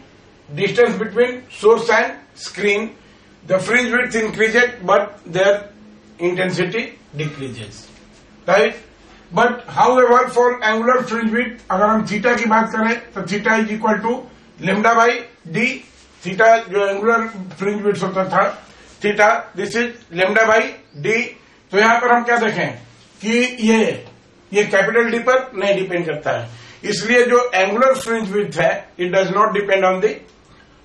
distance between source and screen the fringe width increased but their intensity decreases, right. But however for angular fringe width, अगर हम थीटा की बात करें तो theta is equal to lambda by D, theta जो angular fringe width होता था theta, this is lambda by D. तो यहां पर हम क्या देखें कि ये कैपिटल डी पर नहीं डिपेंड करता है, इसलिए जो एंगुलर फ्रिंज विड्थ है it does not depend on the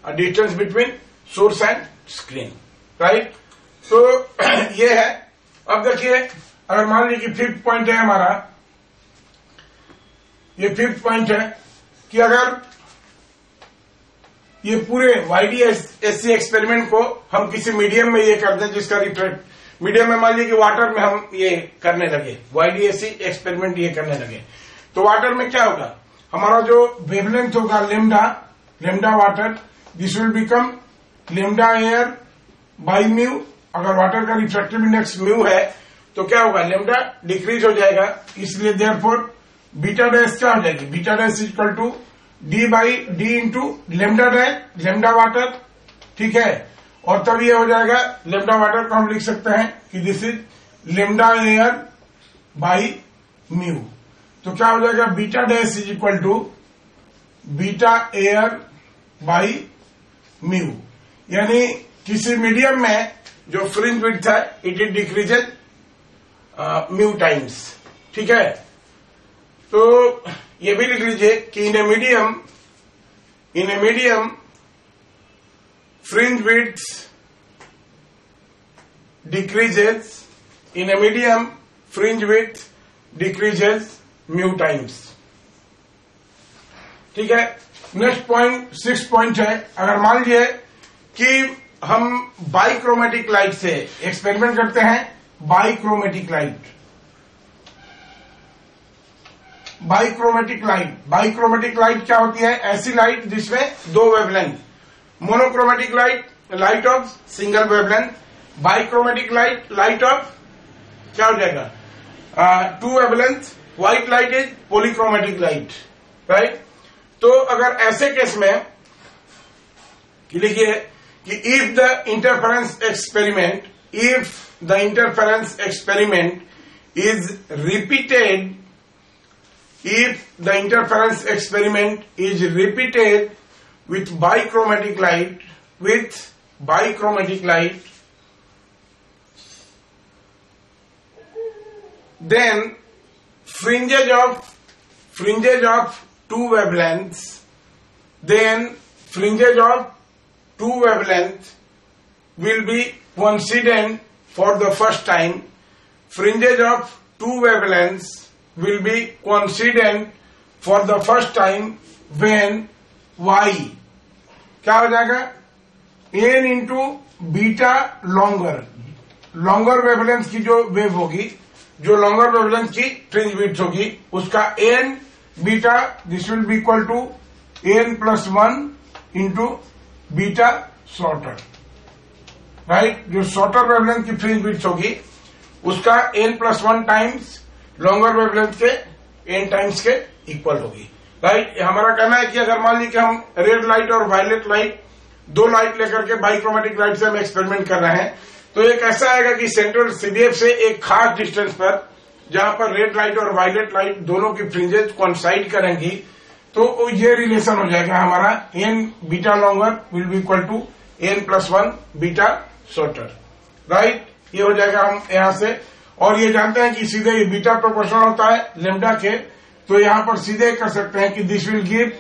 distance between source and screen, right. तो ये है। अब देखिए, अगर मान लीजिए कि फिफ्थ पॉइंट है हमारा ये फिफ्थ पॉइंट है कि अगर ये पूरे YDSC एक्सपेरिमेंट को हम किसी मीडियम में ये कर दें जिसका रिफ्लेक्ट मीडियम में, मान लीजिए कि वाटर में हम ये करने लगे, YDSC एक्सपेरिमेंट ये करने लगे, तो वाटर में क्या होगा, हमारा जो वेवलेंथ होगा lambda water, this will become lambda air by mu. अगर वाटर का रिफ्रैक्टिव इंडेक्स म्यू है तो क्या होगा, लेमडा डिक्रीज हो जाएगा, इसलिए देयरफॉर बीटा डैश क्या हो जाएगी, beta dash equal to D by D into lambda dash, lambda water, ठीक है। और तब ये हो जाएगा, लेमडा वाटर को हम लिख सकते हैं कि this is lambda air by mu. तो क्या हो जाएगा, beta dash is equal to beta air by mu, यानी किसी मीडियम में जो फ्रिंज विड्थ है it is decreases mu times, ठीक है। तो ये भी लिख लीजिए कि in a medium fringe width decreases, in a medium fringe width decreases mu times, ठीक है। नेक्स्ट पॉइंट 6 पॉइंट है, अगर मान लीजिए कि हम बाइक्रोमेटिक लाइट से एक्सपेरिमेंट करते हैं, बाइक्रोमेटिक लाइट क्या होती है, ऐसी लाइट जिसमें दो wavelength, monochromatic light of single wavelength, bichromatic light of क्या हो जाएगा, 2 wavelength, white light is polychromatic light, right. तो अगर ऐसे केस में लिखिए कि if the interference experiment is repeated, if the interference experiment is repeated with bichromatic light, then fringes of two wavelengths, will be coincident for the first time. Fringes of two wavelengths will be coincident for the first time when y क्या हो जाएगा, n into beta longer wavelength की जो wave होगी, जो longer wavelength की fringe width होगी, उसका n beta, this will be equal to n+1 into beta shorter, right. जो शॉर्टर वेवलेंथ की फ्रिंज विड्थ होगी उसका n+1 टाइम्स लॉन्गर वेवलेंथ के n टाइम्स के इक्वल होगी, राइट। हमारा कहना है कि अगर मान लीजिए कि हम रेड लाइट और वायलेट लाइट, दो लाइट लेकर के बाइक्रोमेटिक लाइट से हम एक्सपेरिमेंट कर रहे हैं, तो एक ऐसा आएगा कि सेंट्रल CBF से एक खास डिस्टेंस पर जहां पर रेड लाइट और वायलेट लाइट दोनों की फ्रिंजेज कोइंसाइड करेंगी, तो ये रिलेशन हो जाएगा हमारा n beta longer will be equal to n+1 beta shorter, right. ये हो जाएगा हम यहां से, और ये जानते हैं कि सीधे ये बीटा प्रोपोर्शनल होता है लेमडा के, तो यहां पर सीधे कर सकते हैं कि this will give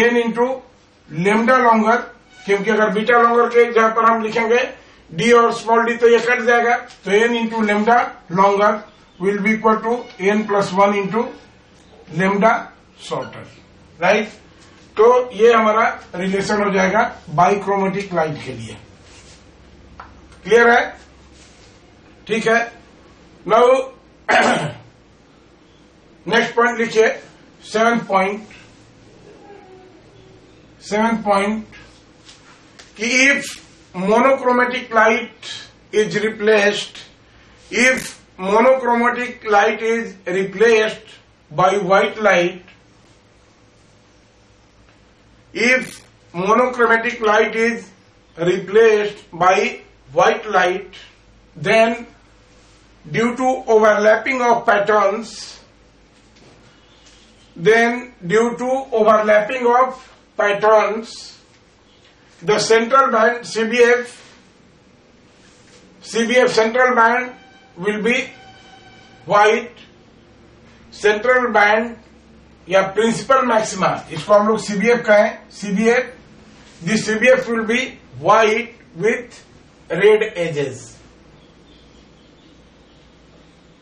n into lambda longer, क्योंकि अगर बीटा लॉन्गर के जहां पर हम लिखेंगे d और स्मॉल d तो ये कट जाएगा, तो n into lambda longer will be equal to n+1 into lambda shorter, right. तो ये हमारा रिलेशन हो जाएगा बाइक्रोमेटिक लाइट के लिए, क्लियर है, ठीक है। नाउ नेक्स्ट पॉइंट लिखिए, 7 पॉइंट कि if monochromatic light is replaced by white light, if monochromatic light is replaced by white light, then due to overlapping of patterns, the central band CBF central band will be white, central band या principal maxima, इसको हम लोग CBF कहें, this CBF will be white with red edges,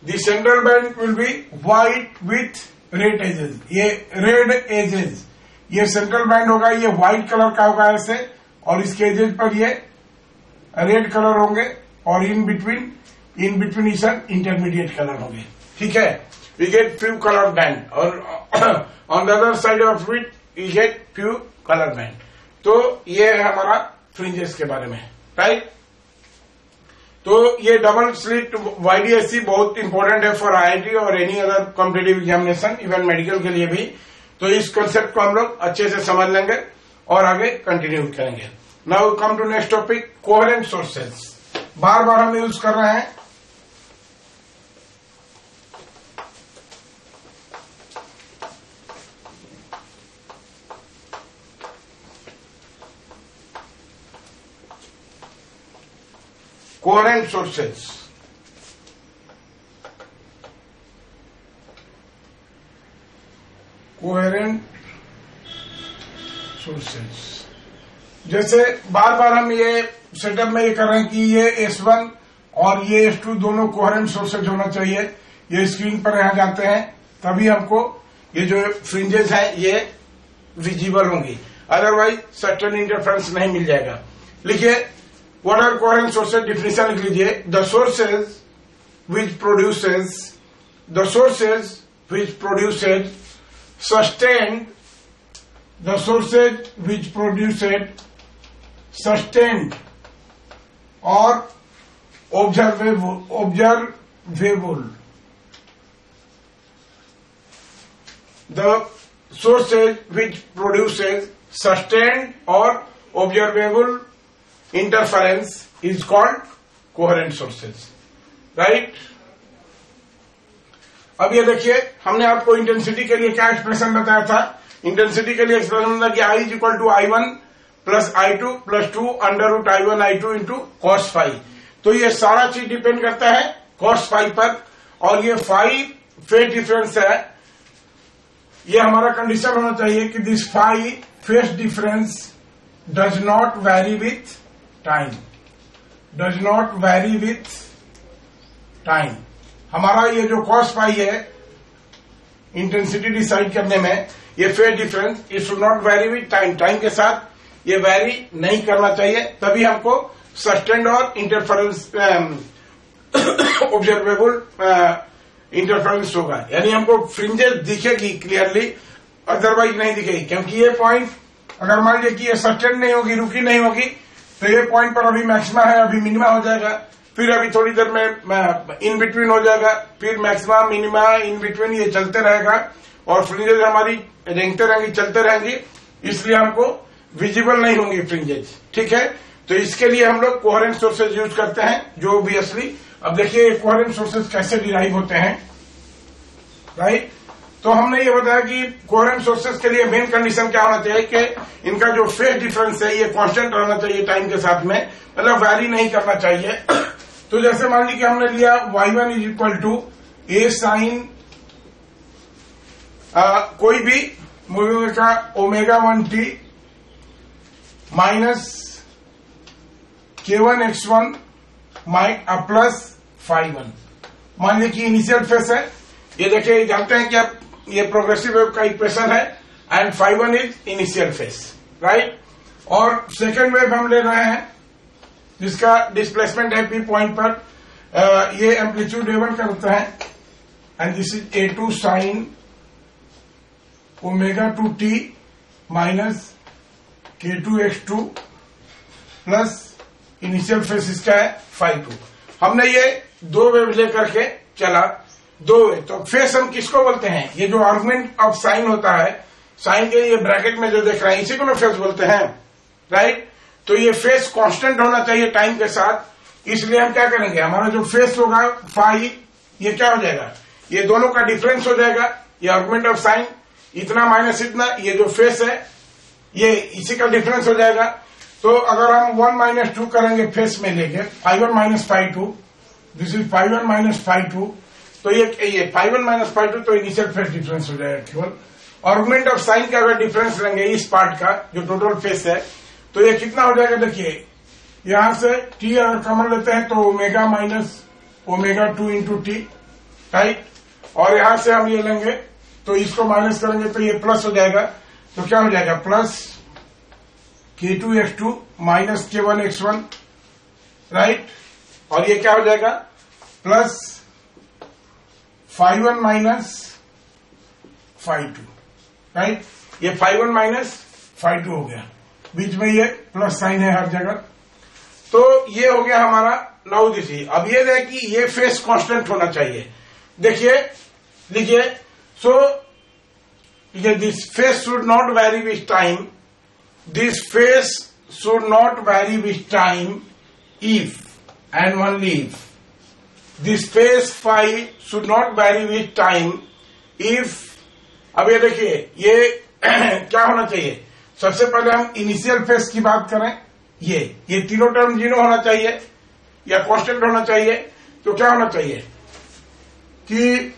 the central band will be white with red edges, ये red edges, ये central band होगा, ये white colour का होगा ऐसे, और इसके एजेस पर ये रेड कलर होंगे, और इन बिटवीन इस इंटरमीडिएट कलर होंगे। ठीक है, we get few colour band, और on the other side of it we get few colour band. तो ये है हमारा फ्रिंजेस के बारे में, राइट। तो ये डबल स्लिट YDSC बहुत इंपॉर्टेंट है फॉर IIT और any other competitive examination, even medical के लिए भी। तो इस कंसेप्ट को हम लोग अच्छे से समझ लेंगे और आगे कंटिन्यू करेंगे। Now come to next topic, coherent sources. बार बार हम यूज कर रहे हैं। Coherent sources, coherent sources. जैसे बार बार हम ये सेटअप में ये कर रहे हैं कि ये S1 और ये S2 दोनों कोहेरेंट सोर्सेज होना चाहिए। ये स्क्रीन पर यहां जाते हैं तभी हमको ये जो फ्रिंजेस हैं ये विजिबल होंगी, अदरवाइज सर्टेन इंटरफ्रेंस नहीं मिल जाएगा। लिखिए, what are coherent sources, definition लिख लीजिए। The sources which produces sustained, the sources which produced sustained or observable, the sources which produces sustained or observable interference is called coherent sources, right? अब ये देखिए, हमने आपको इंटेंसिटी के लिए क्या एक्सप्रेशन बताया था। इंटेंसिटी के लिए एक्सप्रेशन था कि I is equal to I1 plus I2 plus 2 under root I1 I2 into cos phi. तो ये सारा चीज डिपेंड करता है कॉस फाई पर, और ये फाई फेज डिफरेंस है। ये हमारा कंडीशन होना चाहिए कि this phi phase difference does not vary with time, does not vary with time. हमारा ये जो कॉस फाई है इंटेंसिटी डिसाइड करने में, ये phase difference it should not vary with time, time के साथ ये वेरी नहीं करना चाहिए, तभी हमको सस्टेन्ड और इंटरफेरेंस ऑब्जर्वेबल इंटरफेरेंस होगा। यानी हमको फ्रिंजेस दिखेगी क्लियरली, अदरवाइज नहीं दिखेगी। क्योंकि ये पॉइंट अगर मान लीजिए कि ये सस्टेन्ड नहीं होगी, रुकी नहीं होगी, तो ये पॉइंट पर अभी मैक्सिमा है, अभी मिनिमा हो जाएगा, फिर अभी थोड़ी देर में इन बिटवीन हो जाएगा, फिर मैक्सिमा मिनिमा इन बिटवीन, ये चलते रहेगा और फ्रिंजेज हमारी रेंगते रहेंगी, चलते रहेंगी, इसलिए हमको विजिबल नहीं होंगी फ्रिंजेज। ठीक है, तो इसके लिए हम लोग कोहेरेंट सोर्सेज यूज करते हैं, जो ऑब्वियसली। अब देखिए कोहेरेंट सोर्सेज कैसे डिराइव होते हैं, राइट। तो हमने ये बताया कि कोहेरेंट सोर्सेज के लिए मेन कंडीशन क्या होना चाहिए कि इनका जो फेज डिफरेंस है ये कांस्टेंट रहना चाहिए टाइम के साथ में, मतलब वैरी नहीं करना चाहिए। तो जैसे मान लीजिए हमने लिया Y1 is equal to A sine कोई भी मूविंग का ω1t माइनस K1x1 प्लस φ1। मान लीजिए कि इनिशियल फेस है, ये देखिए जानते हैं कि आप ये प्रोग्रेसिव वेव का इक्वेशन है, and φ1 is initial phase, right. और सेकेंड वेव हम ले रहे हैं जिसका डिस्प्लेसमेंट है P पॉइंट पर, ये एम्पलीट्यूड A1 का होता है, and this is A2 sine ω2t minus K2x2 plus initial phase इसका है φ2। हमने ये दो वेव लेकर के चला, दो वेव। तो फेस हम किसको बोलते हैं, ये जो आर्गुमेंट ऑफ साइन होता है, साइन के ये ब्रैकेट में जो देख रहे हैं इसी को ना फेस बोलते हैं, राइट। तो ये फेस कांस्टेंट होना चाहिए टाइम के साथ, इसलिए हम क्या करेंगे, हमारा जो फेस होगा फाई, ये क्या हो जाएगा, ये दोनों का डिफरेंस हो जाएगा, ये आर्गुमेंट ऑफ साइन इतना माइनस इतना, ये जो फेस है ये इसी का डिफरेंस हो जाएगा। तो अगर हम 1 माइनस 2 करेंगे फेस में लेके, φ1 माइनस φ2, दिस इज φ1 माइनस φ2, तो ये φ1 माइनस φ2 तो इनिशियल फेस डिफरेंस हो जाएगा केवल। आर्गुमेंट ऑफ साइन का अगर डिफरेंस लेंगे इस पार्ट का जो टोटल फेस है, तो ये कितना हो जाएगा, देखिए यहां से t अगर कॉमन लेते हैं तो ω माइनस ω2 इंटू टी, राइट। और यहां से हम ये लेंगे तो इसको माइनस करेंगे तो ये प्लस हो जाएगा, तो क्या हो जाएगा plus k2x2 minus k1x1, right. और ये क्या हो जाएगा plus phi1 minus phi2, right. ये phi1 माइनस phi2 हो गया, बीच में ये प्लस साइन है हर जगह। तो ये हो गया हमारा नाउ दिस। अब ये है कि ये फेस कांस्टेंट होना चाहिए। देखिए लिखिए, so this phase should not vary with time, this phase should not vary with time if and only if, this phase phi should not vary with time if. अब ये देखिए ये क्या होना चाहिए, सबसे पहले हम इनिशियल फेस की बात करें, ये तीनों टर्म 0 होना चाहिए या कांस्टेंट होना चाहिए। तो क्या होना चाहिए कि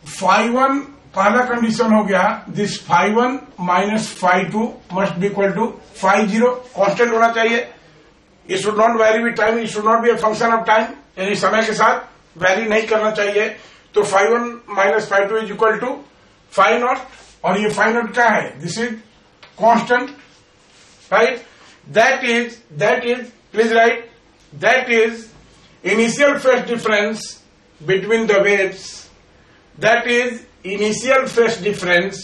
phi1 पहला कंडीशन हो गया, this phi1 minus phi2 must be equal to phi0, constant होना चाहिए। ये should not vary with time, it should not be a function of time, यानी समय के साथ वेरी नहीं करना चाहिए। तो phi1 minus phi2 is equal to phi0, और ये phi0 क्या है, this is constant, right. That is, please write, that is initial phase difference between the waves. That is initial phase difference,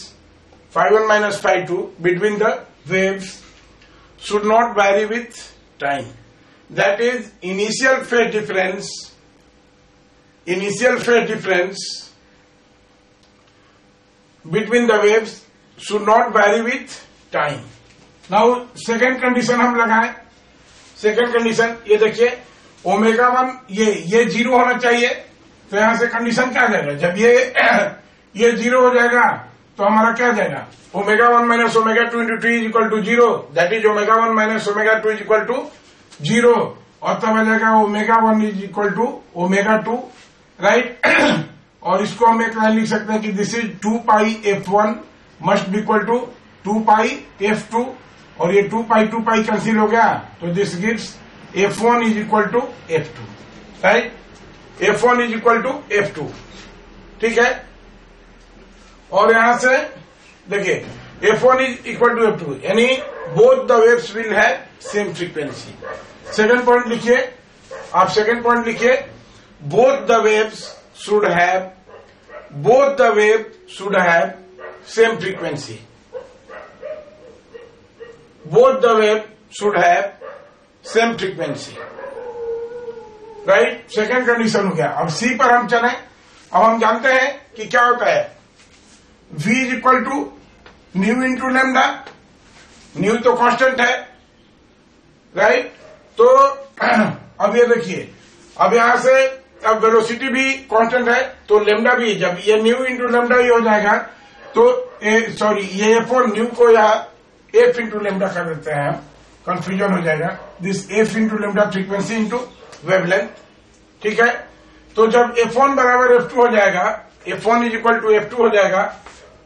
phi1 minus phi2 between the waves should not vary with time. That is initial phase difference between the waves should not vary with time. Now second condition हम लगाएं। Second condition ये देखिए, omega 1 ये 0 होना चाहिए। तो यहां से कंडीशन क्या आ जाएगा, जब ये 0 हो जाएगा तो हमारा क्या आ जाएगा, omega 1 minus omega 2 into 2 is equal to 0, that is omega 1 minus omega 2 is equal to 0, और तब आ जाएगा omega 1 is equal to omega 2, right. और इसको हम एक लाइन लिख सकते हैं कि this is 2 pi f1 must be equal to 2 pi f2, और ये 2 पाई कैंसिल हो गया, तो this gives f1 is equal to f2, right. f1 is equal to f2, ठीक है। और यहां से देखिए f1 is equal to f2, यानी both the waves will have same frequency. Second point लिखिए, आप सेकंड पॉइंट लिखिए, both the waves should have same frequency, both the wave should have same frequency, right। Second condition हो गया। अब सी पर हम चलें। अब हम जानते हैं कि क्या होता है, v is equal to nu into lambda, nu तो कांस्टेंट है, राइट। तो अब ये देखिए, अब यहां से अब वेलोसिटी भी कांस्टेंट है, तो लेमडा भी, जब ये न्यू इंटू लेमडा ही हो जाएगा तो ये f4 न्यू को यहाँ एफ इंटू लेमडा कर देते हैं, कंफ्यूजन हो जाएगा। This F into lambda frequency into wavelength, ठीक है। तो जब f1 बराबर f2 हो जाएगा, f1 is equal to f2 हो जाएगा,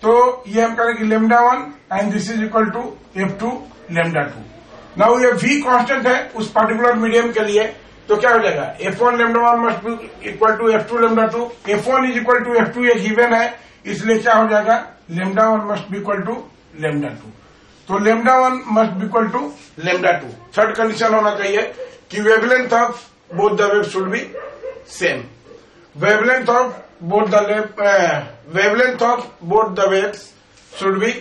तो ये हम करेंगे lambda 1 and this is equal to f2 lambda 2। Now ये v कांस्टेंट है उस पर्टिकुलर मीडियम के लिए, तो क्या हो जाएगा, f1 lambda 1 must be equal to f2 lambda 2। f1 is equal to f2 ये गिवन है, इसलिए क्या हो जाएगा, lambda 1 must be equal to lambda 2। तो lambda 1 must be equal to lambda 2। Third condition होना चाहिए कि wavelength of both the wave should be same, wavelength of both the waves should B